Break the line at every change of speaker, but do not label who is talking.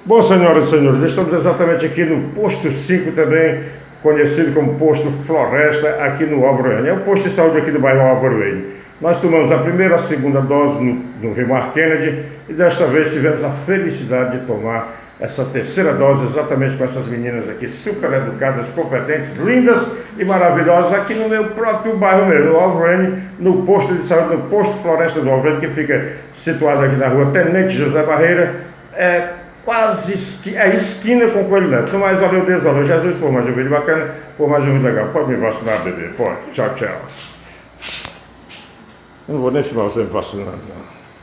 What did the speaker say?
Bom, senhoras e senhores, estamos exatamente aqui no posto 5 também, conhecido como posto Floresta, aqui no Álvaro Lane. É o posto de saúde aqui do bairro Álvaro Lane. Nós tomamos a primeira e a segunda dose no Remar Kennedy e desta vez tivemos a felicidade de tomar essa terceira dose exatamente com essas meninas aqui, super educadas, competentes, lindas e maravilhosas, aqui no meu próprio bairro mesmo, no Álvaro Lane, no posto de saúde, no posto Floresta do Álvaro Lane, que fica situado aqui na rua Tenente José Barreira, quase esquina com Coelho Neto. No mais, valeu Deus, valeu Jesus, por mais um vídeo bacana, por mais um vídeo legal. Pode me vacinar, bebê, pode. Tchau, tchau. Eu não vou nem filmar você me vacinando, não.